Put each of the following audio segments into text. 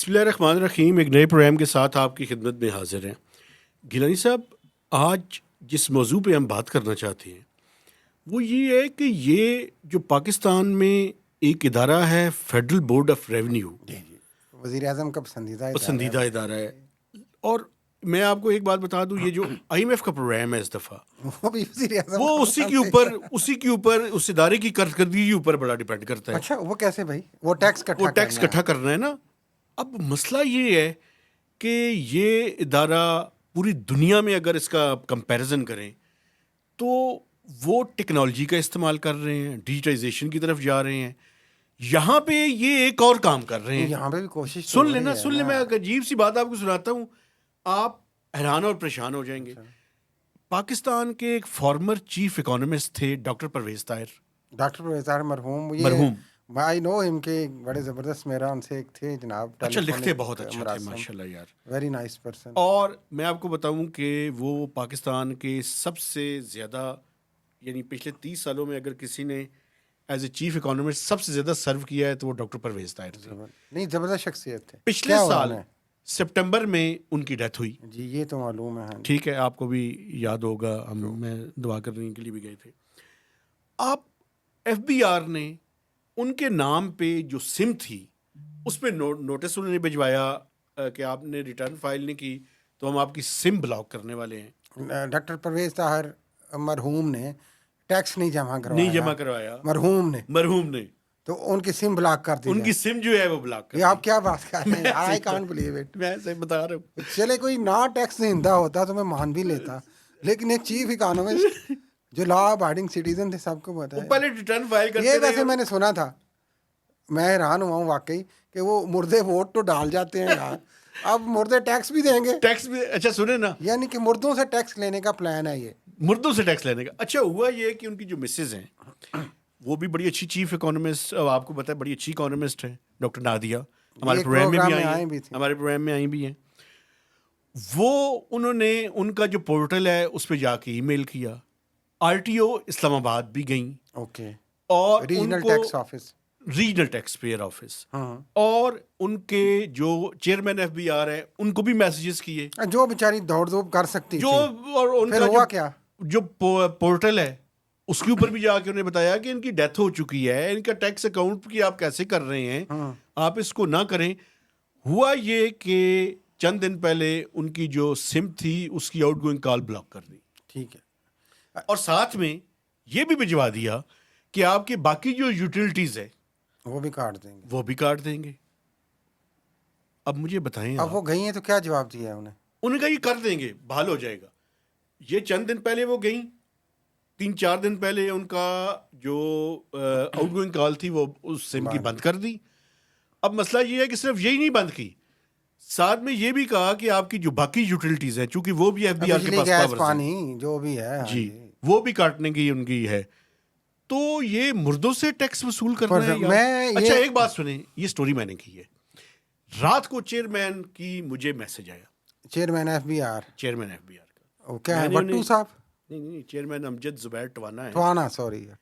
بسم اللہ الرحمن الرحیم. ایک نئے پروگرام کے ساتھ آپ کی خدمت میں حاضر ہیں. گیلانی صاحب, آج جس موضوع پہ ہم بات کرنا چاہتے ہیں وہ یہ ہے کہ یہ جو پاکستان میں ایک ادارہ ہے فیڈرل بورڈ آف ریونیو, وزیر اعظم کا پسندیدہ ادارہ ہے. اور میں آپ کو ایک بات بتا دوں, یہ جو آئی ایم ایف کا پروگرام ہے اس دفعہ وہ بھی وزیر اعظم وہ اسی کے اوپر اس ادارے کی کارکردگی کے اوپر بڑا ڈیپینڈ کرتا ہے. اچھا وہ کیسے بھائی؟ وہ ٹیکس اکٹھا کرنا ہے نا. اب مسئلہ یہ ہے کہ یہ ادارہ پوری دنیا میں اگر اس کا کمپیریزن کریں تو وہ ٹیکنالوجی کا استعمال کر رہے ہیں, ڈیجیٹائزیشن کی طرف جا رہے ہیں. یہاں پہ یہ ایک اور کام کر رہے ہیں. یہاں پہ بھی کوشش سن لیں, میں ایک عجیب سی بات آپ کو سناتا ہوں, آپ حیران اور پریشان ہو جائیں گے. پاکستان کے ایک فارمر چیف اکانومسٹ تھے ڈاکٹر پرویز طاہر, مرحوم. آئی نو ہم کے بڑے زبردست میرا ان سے ایک تھے جناب. اچھا, لکھتے بہت اچھا تھے ماشاءاللہ یار, ویری نائس پرسن. اور میں آپ کو بتاؤں کہ وہ پاکستان کے سب سے زیادہ, یعنی پچھلے 30 سالوں میں اگر کسی نے ایز اے چیف اکانومسٹ سب سے زیادہ سرو کیا ہے تو وہ ڈاکٹر پرویز طاہر تھے. نہیں, زبردست شخصیت تھے. پچھلے سال سپٹمبر میں ان کی ڈیتھ ہوئی. جی یہ تو معلوم ہے. ٹھیک ہے, آپ کو بھی یاد ہوگا, میں دعا کرنے کے لیے بھی گئے تھے. آپ ایف بی آر نے ان کے نام پہ جو سم تھی اس پہ نوٹس انہوں نے بھجوایا کہ آپ نے ریٹرن فائل نہیں کی تو ہم آپ کی سم بلاک کرنے والے ہیں. ڈاکٹر پرویز طاہر مرحوم نے ٹیکس نہیں جمع کروایا. مرحوم نے تو ان کی سم بلاک کر دی. ان کی سم جو ہے وہ بلاک کر دی. آپ کیا بات کر رہے ہیں؟ I can't believe it. میں ایسے بتا رہا ہوں. چلے کوئی نا ٹیکس زندہ ہوتا تو میں مان بھی لیتا, لیکن ایک چیف اکانومسٹ جو لا ابائڈنگ سٹیزن تھے, سب کو پتا ہے پہلے ریٹرن فائل کرتے یہ. ویسے میں نے سنا تھا, میں حیران ہوا ہوں واقعی کہ وہ مردے ووٹ تو ڈال جاتے ہیں یار, اب مردے ٹیکس بھی دیں گے. ٹیکس بھی, اچھا سنیں نا, یعنی کہ مردوں سے ٹیکس لینے کا پلان ہے یہ, مردوں سے ٹیکس لینے کا. اچھا ہوا یہ کہ ان کی جو مسز ہیں وہ بھی بڑی اچھی چیف اکانومسٹ, آپ کو پتا ہے بڑی اچھی اکانومسٹ ہے, ڈاکٹر نادیہ, ہمارے پروگرام میں بھی ہیں. وہ انہوں نے ان کا جو پورٹل ہے اس پہ جا کے ای میل کیا, آر ٹی او اسلام آباد بھی گئیں. اوکے. اور regional tax office, regional tax payer office, اور ان کے جو چیئرمین ایف بی آر ہے ان کو بھی میسیجز کیے, جو بیچاری دوڑ دھوپ کر سکتی جو, اور ان کا جو پورٹل ہے اس کے اوپر بھی جا کے انہیں بتایا کہ ان کی ڈیتھ ہو چکی ہے, ان کا ٹیکس اکاؤنٹ کی آپ کیسے کر رہے ہیں, آپ اس کو نہ کریں. ہوا یہ کہ چند دن پہلے ان کی جو سم تھی اس کی آؤٹ گوئنگ کال بلاک کر دی. ٹھیک ہے. اور ساتھ میں یہ بھی بھجوا دیا کہ آپ کے باقی جو یوٹیلٹیز ہے وہ بھی کاٹ دیں گے. اب مجھے بتائیں, اب وہ گئی ہیں تو کیا جواب دیا انہیں؟ انہوں نے کہا یہ کر دیں گے, بحال ہو جائے گا. یہ چند دن پہلے وہ گئیں, 3-4 دن پہلے ان کا جو آؤٹ گوئنگ کال تھی وہ اس سم کی بند کر دی. اب مسئلہ یہ ہے کہ صرف یہی نہیں بند کی, ساتھ میں یہ بھی کہا کہ آپ کی جو باقی یوٹیلٹیز ہیں, چونکہ وہ بھی ایف بی آر کے پاس پاور, پانی جو بھی ہے, جی وہ بھی کاٹنے کی ان کی ہے. تو یہ مردوں سے ٹیکس وصول کرنا ہے. اچھا ایک بات سنیں, یہ سٹوری میں نے کی ہے. رات کو چیئرمین کی مجھے میسج آیا, چیئرمین ایف بی آر کا, کیا ہے بٹو صاحب؟ نہیں, چیئرمین امجد زبیر ٹوانا ہے.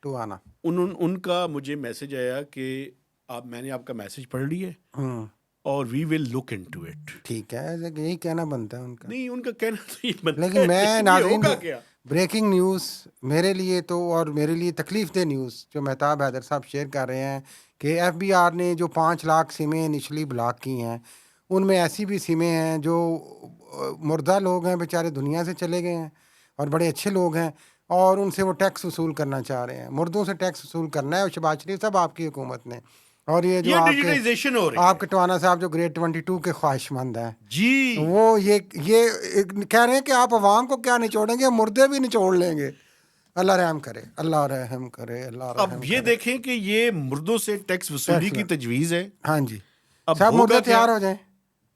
ٹوانا. ان کا مجھے میسج آیا کہ میں نے آپ کا میسج پڑھ لی ہے اور وی ول لک انٹو اٹ. ٹھیک ہے, یہی کہنا بنتا ہے ان کا. نہیں, ان کا کہنا تو یہ بنتا ہے, لیکن میں ناظرین کیا بریکنگ نیوز میرے لیے تو, اور میرے لیے تکلیف دہ نیوز جو مہتاب حیدر صاحب شیئر کر رہے ہیں کہ ایف بی آر نے جو 5 لاکھ سمیں انیشلی بلاک کی ہیں, ان میں ایسی بھی سمیں ہیں جو مردہ لوگ ہیں بیچارے, دنیا سے چلے گئے ہیں اور بڑے اچھے لوگ ہیں, اور ان سے وہ ٹیکس وصول کرنا چاہ رہے ہیں. مردوں سے ٹیکس وصول کرنا ہے, اور شہباز شریف صاحب آپ کی حکومت نے, اور یہ جو آپ کے ٹوانا صاحب جو گریڈ 22 کے خواہش مند ہیں جی, وہ یہ کہہ رہے ہیں کہ آپ عوام کو کیا نچوڑیں گے, مردے بھی نچوڑ لیں گے. اللہ رحم کرے, اللہ رحم کرے. اب یہ دیکھیں کہ یہ مردوں سے ٹیکس وصولی کی تجویز ہے. ہاں جی, سب مردے تیار ہو جائیں.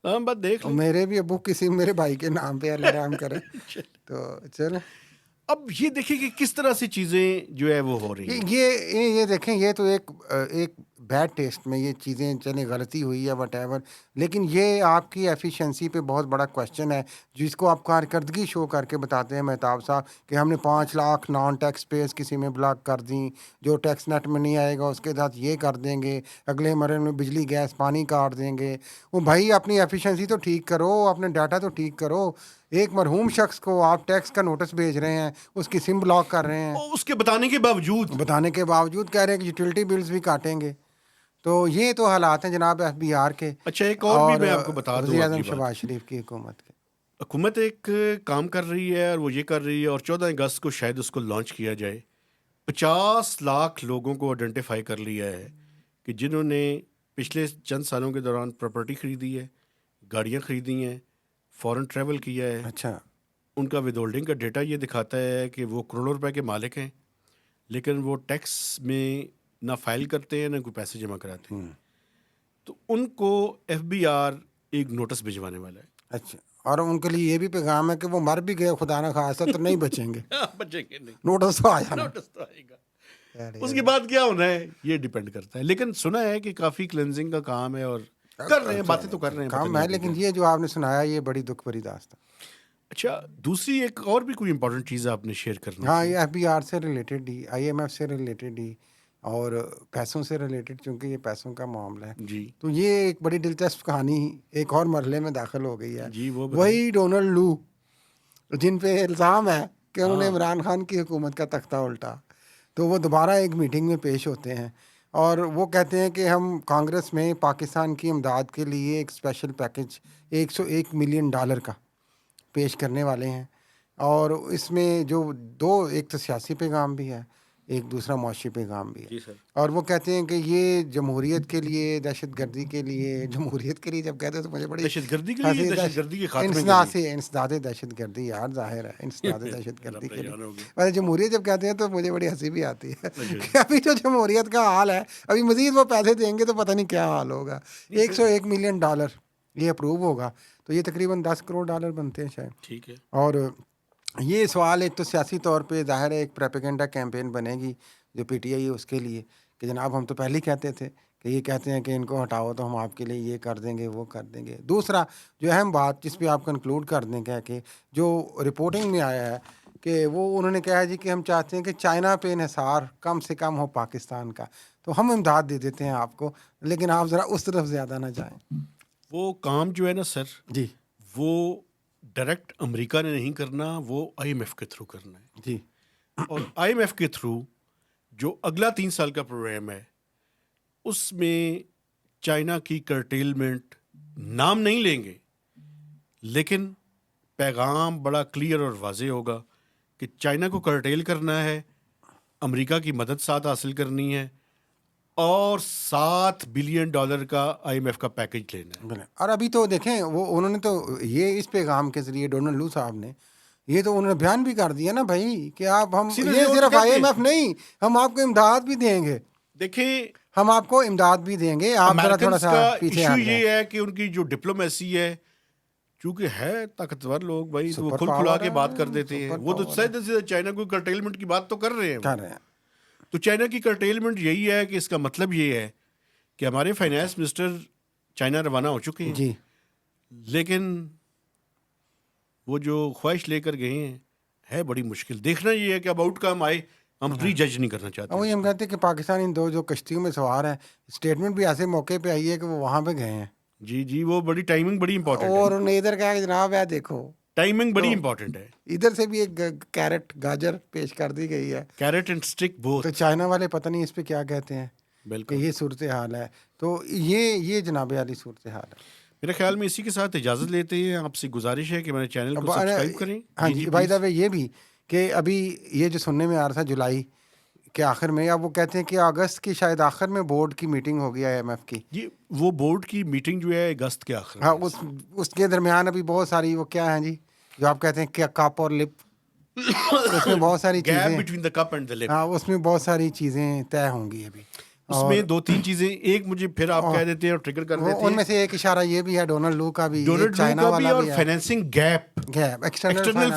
بات دیکھ لیں, میرے بھی ابو کسی میرے بھائی کے نام پہ, اللہ رحم کرے. تو چلیں, اب یہ دیکھیں کہ کس طرح سے چیزیں جو ہے وہ ہو رہی ہیں. یہ دیکھیں, یہ تو ایک بیڈ ٹیسٹ میں یہ چیزیں چلیں غلطی ہوئی ہے وٹ ایور، لیکن یہ آپ کی ایفیشنسی پہ بہت بڑا کویشچن ہے جس کو آپ کارکردگی شو کر کے بتاتے ہیں مہتاب صاحب کہ ہم نے 5 لاکھ نان ٹیکس پیز کسی میں بلاک کر دیں، جو ٹیکس نیٹ میں نہیں آئے گا اس کے ساتھ یہ کر دیں گے، اگلے مرحلے میں بجلی گیس پانی کاٹ دیں گے۔ وہ بھائی اپنی ایفیشنسی تو ٹھیک کرو، اپنے ڈاٹا تو ٹھیک کرو۔ ایک مرحوم شخص کو آپ ٹیکس کا نوٹس بھیج رہے ہیں، اس کی سم بلاک کر رہے ہیں، اس کے بتانے کے باوجود کہہ رہے ہیں کہ یوٹیلٹی بلز بھی کاٹیں گے۔ تو یہ تو حالات ہیں جناب ایف بی آر کے۔ اچھا ایک اور بھی میں آپ کو بتا دوں، وزیر اعظم شہباز شریف کی حکومت ایک کام کر رہی ہے اور وہ یہ کر رہی ہے، اور 14 اگست کو شاید اس کو لانچ کیا جائے۔ 50 لاکھ لوگوں کو آئیڈینٹیفائی کر لیا ہے کہ جنہوں نے پچھلے چند سالوں کے دوران پراپرٹی خریدی ہے، گاڑیاں خریدی ہیں، فورن ٹریول کیا ہے۔ اچھا، ان کا ود ہولڈنگ کا ڈیٹا یہ دکھاتا ہے کہ وہ کروڑوں روپے کے مالک ہیں، لیکن وہ ٹیکس میں نہ فائل کرتے ہیں نہ کوئی پیسے جمع کراتے ہیں۔ تو ان کو ایف بی آر ایک نوٹس بھجوانے والا ہے۔ اچھا، اور ان کے لیے یہ بھی پیغام ہے کہ وہ مر بھی گئے خدا نہ خاصا تو نہیں بچیں گے، بچیں گے نہیں، نوٹس تو آیا نا، نوٹس تو آئے گا، اس کے بعد کیا ہونا ہے یہ ڈیپینڈ کرتا ہے۔ لیکن سنا ہے کہ کافی کلینزنگ کا کام ہے اور کر رہے ہیں، باتیں تو کر رہے ہیں کام ہے، لیکن یہ جو آپ نے سنایا یہ بڑی دکھ بھری داستان۔ اچھا، دوسری ایک اور بھی کوئی امپورٹنٹ چیز آپ نے شیئر کرنا؟ ہاں، یہ ایف بی آر سے ریلیٹڈ ہی، آئی ایم ایف سے ریلیٹڈ ہی، اور پیسوں سے ریلیٹڈ، چونکہ یہ پیسوں کا معاملہ ہے جی تو یہ ایک بڑی دلچسپ کہانی ایک اور مرحلے میں داخل ہو گئی ہے۔ جی، وہ وہی ڈونلڈ لو جن پہ الزام ہے کہ انہوں نے عمران خان کی حکومت کا تختہ الٹا، تو وہ دوبارہ ایک میٹنگ میں پیش ہوتے ہیں اور وہ کہتے ہیں کہ ہم کانگریس میں پاکستان کی امداد کے لیے ایک اسپیشل پیکج $101 ملین کا پیش کرنے والے ہیں، اور اس میں جو ایک تو سیاسی پیغام بھی ہے، ایک دوسرا معاشی پیغام بھی ہے۔ جی سر، اور وہ کہتے ہیں کہ یہ جمہوریت کے لیے، دہشت گردی کے لیے، جمہوریت کے لیے جب کہتے ہیں تو مجھے بڑی دہشت گردی کے لیے، دہشت گردی کے خاتمے کے لیے، انسداد دہشت گردی، یار ظاہر ہے انسداد دہشت گردی کے لیے، ویسے جمہوریت جب کہتے ہیں تو مجھے بڑی ہنسی بھی آتی ہے کہ ابھی جو جمہوریت کا حال ہے، ابھی مزید وہ پیسے دیں گے تو پتہ نہیں کیا حال ہوگا۔ $101 ملین یہ اپروو ہوگا تو یہ تقریباً $10 کروڑ بنتے ہیں شاید۔ ٹھیک ہے، اور یہ سوال ایک تو سیاسی طور پہ ظاہر ہے ایک پریپیگنڈا کیمپین بنے گی جو پی ٹی آئی ہے اس کے لیے کہ جناب ہم تو پہلے ہی کہتے تھے کہ یہ کہتے ہیں کہ ان کو ہٹاؤ تو ہم آپ کے لیے یہ کر دیں گے وہ کر دیں گے۔ دوسرا جو اہم بات جس پہ آپ کنکلوڈ کر دیں کہہ کے جو رپورٹنگ میں آیا ہے کہ وہ انہوں نے کہا جی کہ ہم چاہتے ہیں کہ چائنا پہ انحصار کم سے کم ہو پاکستان کا، تو ہم امداد دے دیتے ہیں آپ کو، لیکن آپ ذرا اس طرف زیادہ نہ جائیں۔ وہ کام جو ہے نا سر، جی، وہ ڈائریکٹ امریکہ نے نہیں کرنا، وہ آئی ایم ایف کے تھرو کرنا ہے۔ جی، اور آئی ایم ایف کے تھرو جو اگلا 3 سال کا پروگرام ہے اس میں چائنا کی کرٹیلمنٹ نام نہیں لیں گے، لیکن پیغام بڑا کلیئر اور واضح ہوگا کہ چائنا کو کرٹیل کرنا ہے، امریکہ کی مدد ساتھ حاصل کرنی ہے، اور $7 بلین کا آئی ایم ایف کا پیکج لینا ہے۔ اور ابھی تو دیکھیں وہ انہوں نے تو یہ اس پیغام کے ذریعے ڈونلڈ لو صاحب نے یہ تو انہوں نے بیان بھی کر دیا نا بھائی کہ آپ ہم یہ صرف آئی ایم ایف نہیں، ہم آپ کو امداد بھی دیں گے، دیکھیں ہم آپ کو امداد بھی دیں گے، آپ ذرا تھوڑا سا پیچھے ایشو یہ ہے کہ ان کی جو ڈپلومیسی ہے، چونکہ ہے طاقتور لوگ بھائی تو وہ کھل کھلا کے بات کر دیتے ہیں، وہ تو سیدھے چائنا کو کرٹیلمنٹ کی بات تو کر رہے ہیں۔ تو چائنا کی کرٹیلمنٹ یہی ہے کہ اس کا مطلب یہ ہے کہ ہمارے فائنانس منسٹر چائنا روانہ ہو چکے ہیں جی، لیکن وہ جو خواہش لے کر گئے ہیں ہے بڑی مشکل۔ دیکھنا یہ ہے کہ اب آؤٹ کم آئے، ہم پری جج نہیں کرنا چاہتے۔ وہی ہم کہتے ہیں کہ پاکستان ان 2 جو کشتیوں میں سوار ہیں، اسٹیٹمنٹ بھی ایسے موقع پہ آئی ہے کہ وہ وہاں پہ گئے ہیں۔ جی جی، وہ بڑی ٹائمنگ بڑی امپورٹنٹ ہے، اور انہوں نے ادھر کہا کہ جناب ہے دیکھو ٹائمنگ بڑی امپورٹنٹ ہے، ادھر سے بھی ایک کیرٹ گاجر پیش کر دی گئی ہے، کیرٹ اینڈ اسٹک بوتھ۔ تو چائنا والے پتہ نہیں اس پہ کیا کہتے ہیں کہ بالکل، یہ صورتحال ہے۔ تو یہ جناب عالی صورتحال ہے۔ میرے خیال میں اسی کے ساتھ اجازت لیتے ہیں، آپ سے گزارش ہے کہ میرے چینل کو سبسکرائب کریں۔ ہاں جی، بائی دا وے یہ بھی کہ ابھی یہ جو سننے میں آ رہا تھا جولائی کے آخر میں، یا وہ کہتے ہیں کہ اگست کی شاید آخر میں بورڈ کی میٹنگ ہوگی آئی ایم ایف کی۔ جی، وہ بورڈ کی میٹنگ جو ہے اگست کے آخر، ہاں، اس کے درمیان ابھی بہت ساری وہ کیا ہیں جی جو آپ کہتے ہیں کہ کپ اور لپ، اس میں بہت ساری چیزیں، gap between the cup and the lip, ہاں اس میں بہت ساری چیزیں طے ہوں گی ابھی۔ اس میں 2-3 چیزیں، ایک مجھے پھر آپ کہہ دیتے ہیں اور ٹریگر کر دیتے ہیں، ان میں سے ایک اشارہ یہ بھی ہے ڈونلڈ لو کا بھی، ڈونلڈ لو چائنا کا بھی، والا اور بھی ہے، فائنینسنگ گیپ، ایکسٹرنل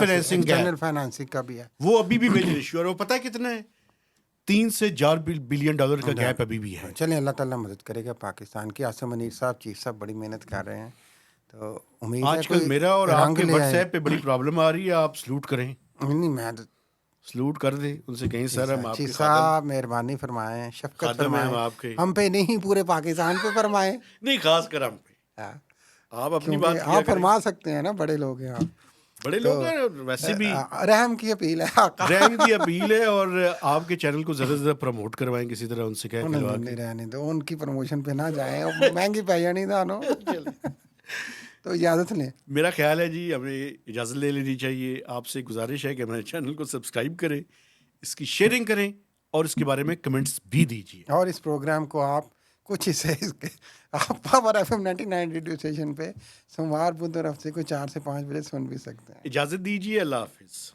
فائنینسنگ کا بھی ہے۔ وہ ابھی بھی میجر ایشو ہے۔ اور وہ پتہ ہے کتنا ہے؟ 3 سے 4 بلین ڈالر کا گیپ ابھی بھی ہے. چلیں اللہ تعالیٰ مدد کرے گا پاکستان کی. عاصم منیر صاحب چیف صاحب بڑی محنت کر رہے ہیں, تو امید ہے آج کل میرا اور آپ کے واٹس ایپ پہ بڑی پرابلم آ رہی ہے, آپ سلوٹ کریں. نہیں میں سلوٹ کر دیں ان سے کہیں سر ہم آپ کے صاحب مہربانی فرمائیں, شفقت فرمائیں, آپ کے ہم پہ نہیں پورے پاکستان پہ فرمائیں. نہیں خاص کر ہم پہ, آپ اپنی بات آپ فرما سکتے ہیں نا, بڑے لوگ ہیں آپ, بڑے لوگ ہیں, ویسے بھی رحم کی اپیل ہے, رحم کی اپیل ہے. اور آپ کے چینل کو زیادہ سے زیادہ پروموٹ کروائیں کسی طرح, ان سے کہیں نہیں رہنے دو, ان کی پروموشن پہ نہ جائیں, مہنگی پہ نہیں تھا نو. تو اجازت لیں. میرا خیال ہے جی ہمیں اجازت لے لینی چاہیے. آپ سے گزارش ہے کہ ہمارے چینل کو سبسکرائب کریں, اس کی شیئرنگ کریں, اور اس کے بارے میں کمنٹس بھی دیجیے. اور اس پروگرام کو آپ کچھ حصے آپ پاور FM 99 ریڈیو اسٹیشن پہ سوموار بدھ اور ہفتے کو 4 سے 5 بجے سن بھی سکتے ہیں. اجازت دیجیے, اللہ حافظ.